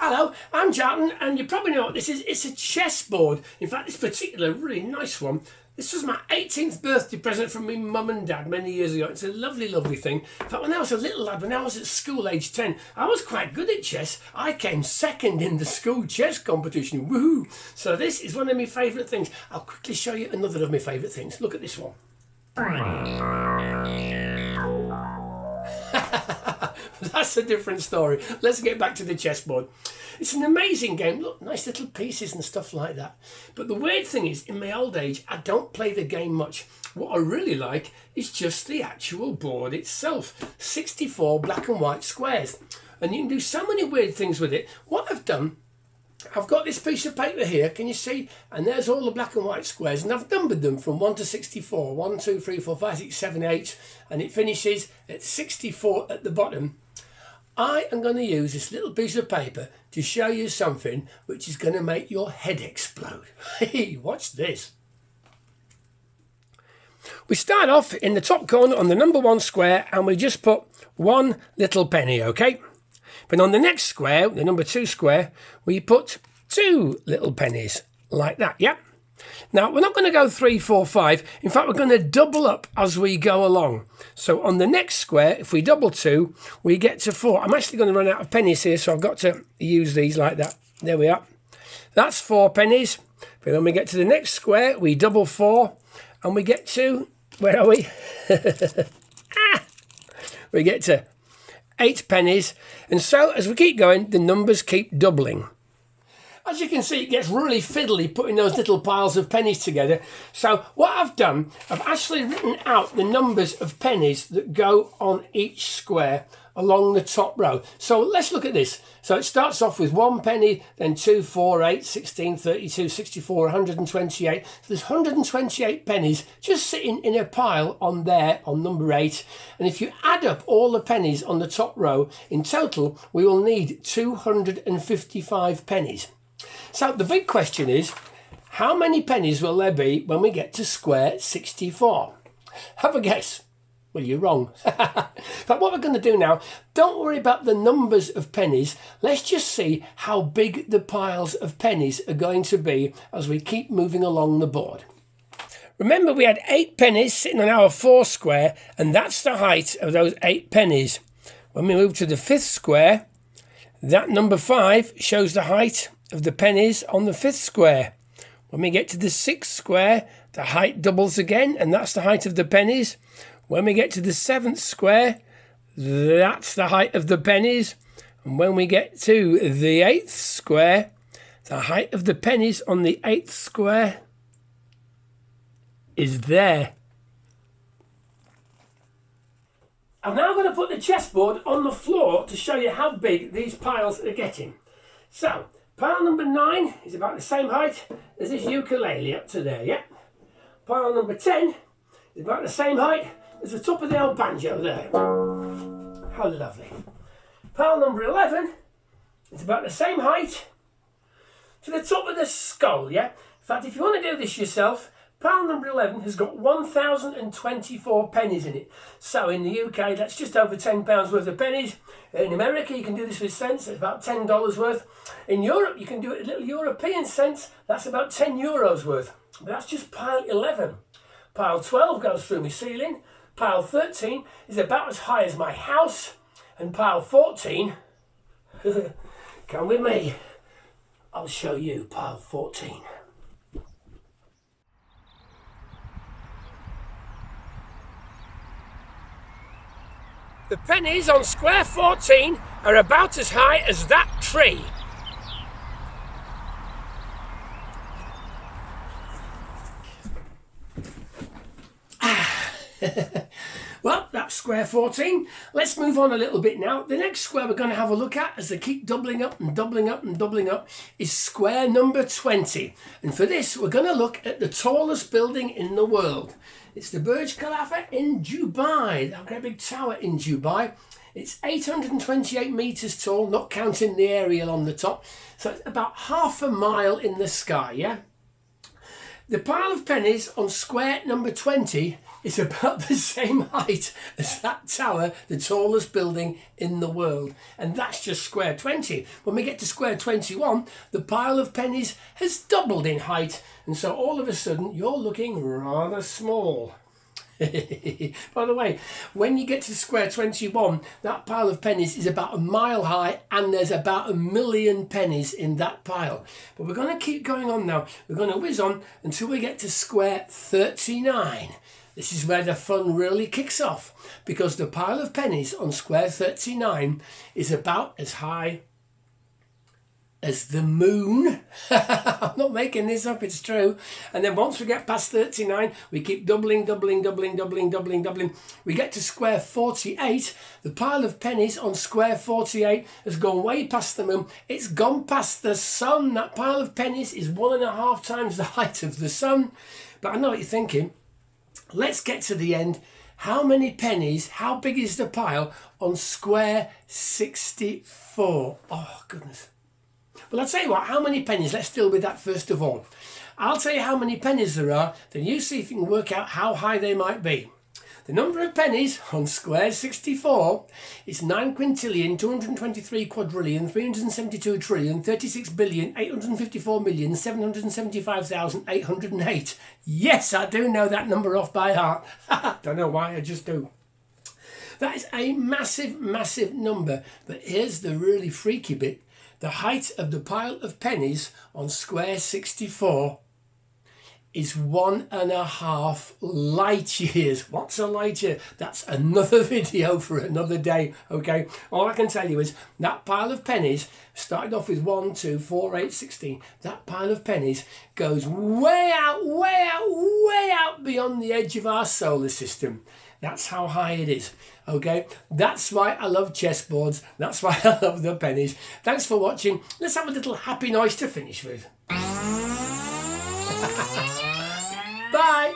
Hello, I'm Jarton, and you probably know what this is. It's a chessboard. In fact, this particular really nice one. This was my 18th birthday present from my mum and dad many years ago. It's a lovely, lovely thing. In fact, when I was a little lad, when I was at school, age 10, I was quite good at chess. I came second in the school chess competition. Woohoo! So this is one of my favourite things. I'll quickly show you another of my favourite things. Look at this one. That's a different story. Let's get back to the chessboard. It's an amazing game. Look, nice little pieces and stuff like that. But the weird thing is, in my old age, I don't play the game much. What I really like is just the actual board itself. 64 black and white squares. And you can do so many weird things with it. What I've done, I've got this piece of paper here, can you see? And there's all the black and white squares, and I've numbered them from 1 to 64. 1, 2, 3, 4, 5, 6, 7, 8, and it finishes at 64 at the bottom. I am going to use this little piece of paper to show you something which is going to make your head explode. Hey, watch this. We start off in the top corner on the number 1 square, and we just put one little penny, okay? But on the next square, the number 2 square, we put 2 little pennies, like that, yeah? Now, we're not going to go 3, 4, 5. In fact, we're going to double up as we go along. So on the next square, if we double 2, we get to 4. I'm actually going to run out of pennies here, so I've got to use these like that. There we are. That's 4 pennies. But when we get to the next square, we double 4, and we get to, where are we? We get to 8 pennies. And so as we keep going, the numbers keep doubling. As you can see, it gets really fiddly putting those little piles of pennies together. So what I've done, I've actually written out the numbers of pennies that go on each square along the top row. So let's look at this. So it starts off with 1 penny, then 2, 4, 8, 16, 32, 64, 128. So there's 128 pennies just sitting in a pile on there on number 8. And if you add up all the pennies on the top row, in total, we will need 255 pennies. So the big question is, how many pennies will there be when we get to square 64? Have a guess. Well, you're wrong. But what we're going to do now, don't worry about the numbers of pennies. Let's just see how big the piles of pennies are going to be as we keep moving along the board. Remember, we had 8 pennies sitting on our 4 square, and that's the height of those 8 pennies. When we move to the 5th square, that number 5 shows the height of the pennies on the 5th square. When we get to the 6th square, the height doubles again, and that's the height of the pennies. When we get to the 7th square, that's the height of the pennies. And when we get to the 8th square, the height of the pennies on the 8th square is there. I'm now going to put the chessboard on the floor to show you how big these piles are getting. So, pile number 9 is about the same height as this ukulele up to there, yeah? Pile number 10 is about the same height as the top of the old banjo there. How lovely. Pile number 11 is about the same height to the top of the skull, yeah? In fact, if you want to do this yourself, pile number 11 has got 1,024 pennies in it. So in the UK, that's just over £10 worth of pennies. In America, you can do this with cents, it's about $10 worth. In Europe, you can do it in little European cents, that's about €10 worth. But that's just pile 11. Pile 12 goes through my ceiling. Pile 13 is about as high as my house. And pile 14, come with me, I'll show you pile 14. The pennies on square 14 are about as high as that tree. Well, that's square 14. Let's move on a little bit now. The next square we're going to have a look at, as they keep doubling up and doubling up and doubling up, is square number 20. And for this, we're going to look at the tallest building in the world. It's the Burj Khalifa in Dubai, that great big tower in Dubai. It's 828 metres tall, not counting the aerial on the top. So it's about half a mile in the sky, yeah? The pile of pennies on square number 20 is about the same height as that tower, the tallest building in the world. And that's just square 20. When we get to square 21, the pile of pennies has doubled in height. And so all of a sudden, you're looking rather small. By the way, when you get to square 21, that pile of pennies is about a mile high and there's about 1 million pennies in that pile. But we're going to keep going on now. We're going to whiz on until we get to square 39. This is where the fun really kicks off, because the pile of pennies on square 39 is about as high as the moon. I'm not making this up, it's true. And then once we get past 39, we keep doubling. We get to square 48. The pile of pennies on square 48 has gone way past the moon. It's gone past the sun. That pile of pennies is 1.5 times the height of the sun. But I know what you're thinking. Let's get to the end. How many pennies, how big is the pile on square 64? Oh, goodness. Well, I'll tell you what, how many pennies? Let's deal with that first of all. I'll tell you how many pennies there are, then you see if you can work out how high they might be. The number of pennies on square 64 is 9,223,372,336,854,775,808. Yes, I do know that number off by heart. Don't know why, I just do. That is a massive, massive number. But here's the really freaky bit. The height of the pile of pennies on square 64 is 1.5 light years. What's a light year? That's another video for another day, okay? All I can tell you is that pile of pennies started off with 1, 2, 4, 8, 16. That pile of pennies goes way out beyond the edge of our solar system. That's how high it is, okay? That's why I love chessboards. That's why I love the pennies. Thanks for watching. Let's have a little happy noise to finish with. Bye.